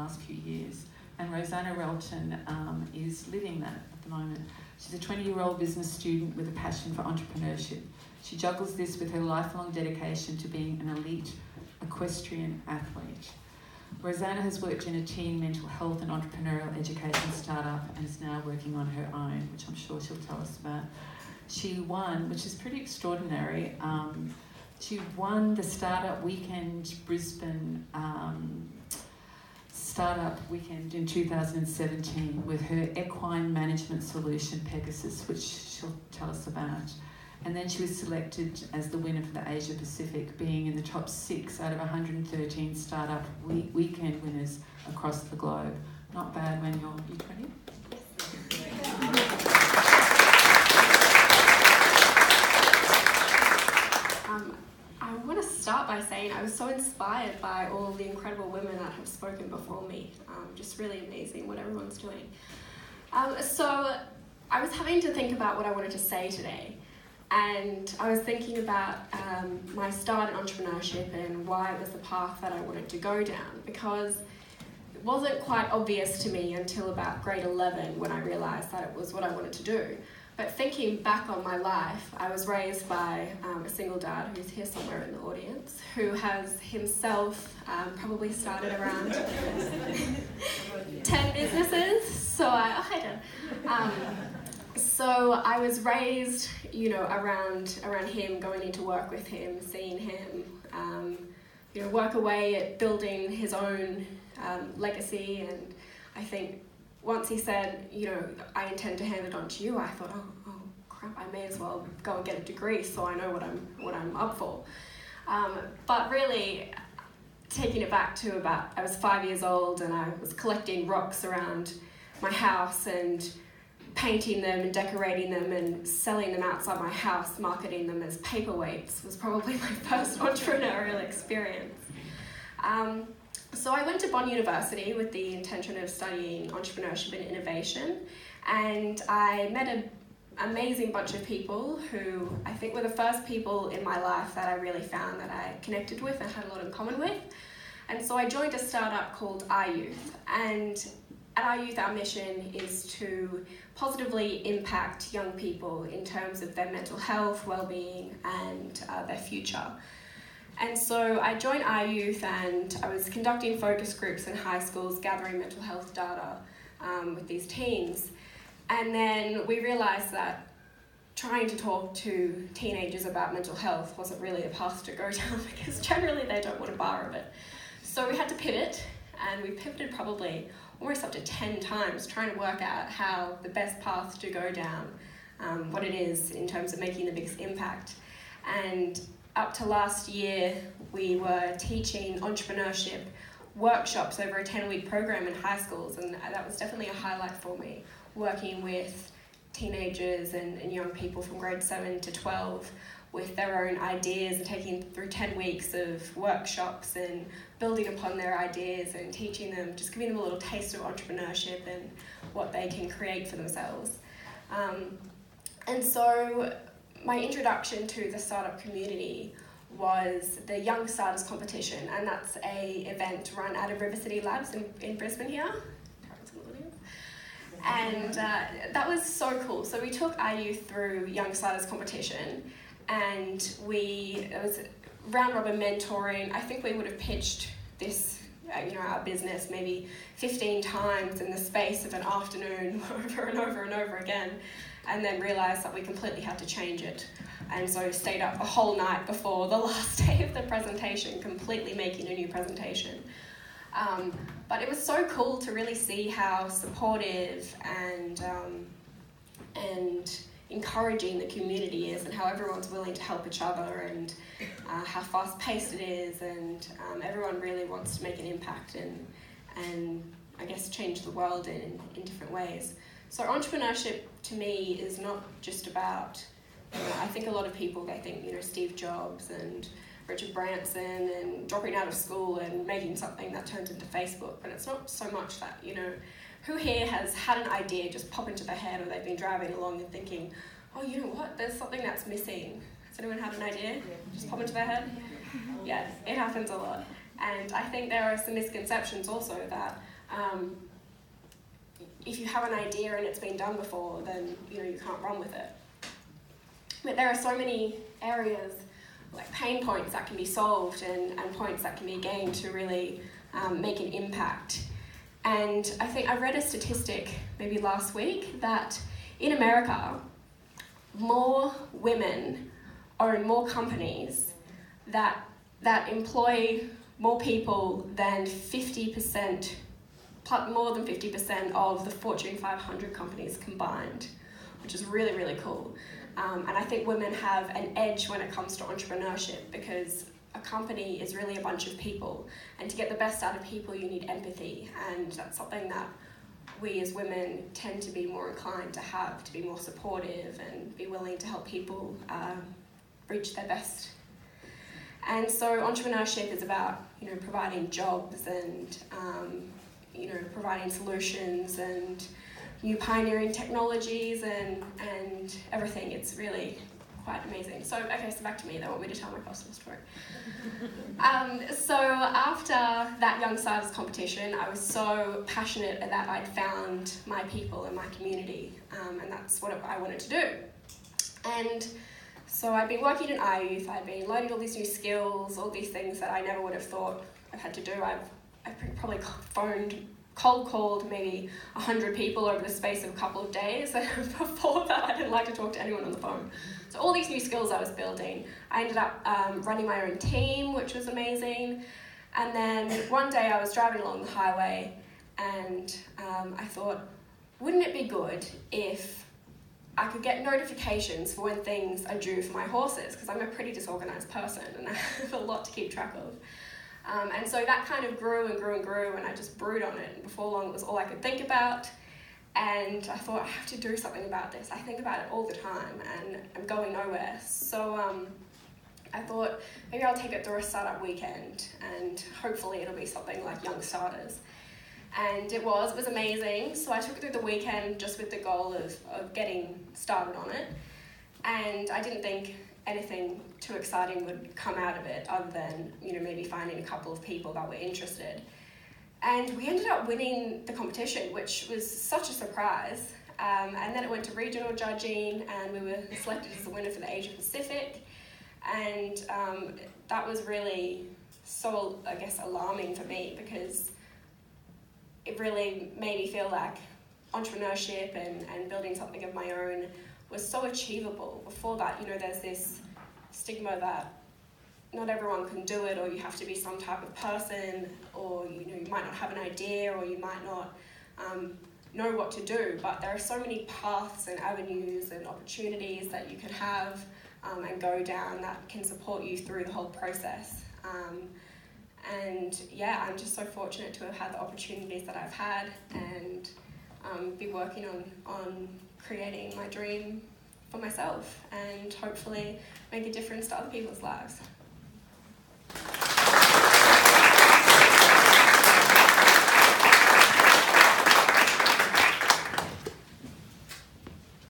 last few years. And Rosanna Relton is living that at the moment. She's a 20-year-old business student with a passion for entrepreneurship. She juggles this with her lifelong dedication to being an elite equestrian athlete. Rosanna has worked in a teen mental health and entrepreneurial education startup and is now working on her own, which I'm sure she'll tell us about. She won, which is pretty extraordinary, she won the Startup Weekend Brisbane Startup Weekend in 2017 with her equine management solution, Pegasus, which she'll tell us about. And then she was selected as the winner for the Asia Pacific, being in the top 6 out of 113 Startup Weekend winners across the globe. Not bad when you're 20? I want to start by saying I was so inspired by all the incredible women that have spoken before me. Just really amazing what everyone's doing. So I was having to think about what I wanted to say today. And I was thinking about my start in entrepreneurship and why it was the path that I wanted to go down, because it wasn't quite obvious to me until about grade 11 when I realised that it was what I wanted to do. But thinking back on my life, I was raised by a single dad who's here somewhere in the audience, who has himself probably started around 10 businesses. So So I was raised, around him, going into work with him, seeing him, work away at building his own legacy. And I think once he said, I intend to hand it on to you, I thought, oh crap, I may as well go and get a degree so I know what I'm up for. But really, taking it back to I was 5 years old and I was collecting rocks around my house and painting them and decorating them and selling them outside my house, marketing them as paperweights, was probably my first entrepreneurial experience. So I went to Bond University with the intention of studying entrepreneurship and innovation, and I met an amazing bunch of people who I think were the first people in my life that I really found that I connected with and had a lot in common with. And so I joined a startup called iYouth, and at iYouth our mission is to positively impact young people in terms of their mental health, well-being and their future. And so I joined iYouth and I was conducting focus groups in high schools, gathering mental health data with these teens. And then we realised that trying to talk to teenagers about mental health wasn't really a path to go down because generally they don't want a bar of it. So we had to pivot, and we pivoted probably almost up to 10 times trying to work out how the best path to go down, what it is in terms of making the biggest impact. And up to last year, we were teaching entrepreneurship workshops over a 10-week program in high schools, and that was definitely a highlight for me, working with teenagers and young people from grade 7 to 12 with their own ideas and taking them through 10 weeks of workshops and building upon their ideas and teaching them, just giving them a little taste of entrepreneurship and what they can create for themselves. And so my introduction to the startup community was the Young Starters Competition, and that's a event run out of River City Labs in Brisbane here. And that was so cool. So we took iYouth through Young Starters Competition, and it was round robin mentoring. I think we would have pitched this, our business maybe 15 times in the space of an afternoon over and over and over again, and then realised that we completely had to change it. And so stayed up a whole night before the last day of the presentation, completely making a new presentation. But it was so cool to really see how supportive and encouraging the community is, and how everyone's willing to help each other, and how fast-paced it is, and everyone really wants to make an impact and I guess change the world in different ways. So entrepreneurship to me is not just about, I think a lot of people, they think, Steve Jobs and Richard Branson and dropping out of school and making something that turns into Facebook, but it's not so much that, who here has had an idea just pop into their head, or they've been driving along and thinking, oh, you know what, there's something that's missing. Has anyone had an idea just pop into their head? Yeah, it happens a lot. And I think there are some misconceptions also that if you have an idea and it's been done before, then you can't run with it. But there are so many areas, like pain points that can be solved and points that can be gained to really make an impact. And I think I read a statistic maybe last week that in America, more women own more companies that employ more people than 50%, more than 50% of the Fortune 500 companies combined, which is really, really cool. And I think women have an edge when it comes to entrepreneurship, because a company is really a bunch of people, and to get the best out of people you need empathy, and that's something that we as women tend to be more inclined to have, to be more supportive and be willing to help people reach their best. And so entrepreneurship is about providing jobs and providing solutions and new pioneering technologies and everything. It's really quite amazing. So back to me. They want me to tell my personal story. So after that Young Starters competition, I was so passionate that I'd found my people and my community, and that's what I wanted to do. And so I'd been working in iYouth, I'd been learning all these new skills, all these things that I never would have thought I had to do. I've probably cold called maybe 100 people over the space of a couple of days, and before that I didn't like to talk to anyone on the phone. So all these new skills I was building. I ended up running my own team, which was amazing. And then one day I was driving along the highway and I thought, wouldn't it be good if I could get notifications for when things are due for my horses, because I'm a pretty disorganized person and I have a lot to keep track of. And so that kind of grew and grew and grew, and I just brewed on it, and before long it was all I could think about. And I thought, I have to do something about this. I think about it all the time and I'm going nowhere. So I thought maybe I'll take it through a startup weekend and hopefully it'll be something like Young Starters. And it was amazing. So I took it through the weekend just with the goal of getting started on it. And I didn't think anything too exciting would come out of it other than, maybe finding a couple of people that were interested. And we ended up winning the competition, which was such a surprise. And then it went to regional judging and we were selected as the winner for the Asia Pacific. And that was really so, I guess, alarming for me, because it really made me feel like entrepreneurship and building something of my own was so achievable. Before that, there's this stigma that not everyone can do it, or you have to be some type of person, or you might not have an idea, or you might not know what to do. But there are so many paths and avenues and opportunities that you could have and go down that can support you through the whole process. And yeah, I'm just so fortunate to have had the opportunities that I've had and be working on creating my dream for myself and hopefully make a difference to other people's lives.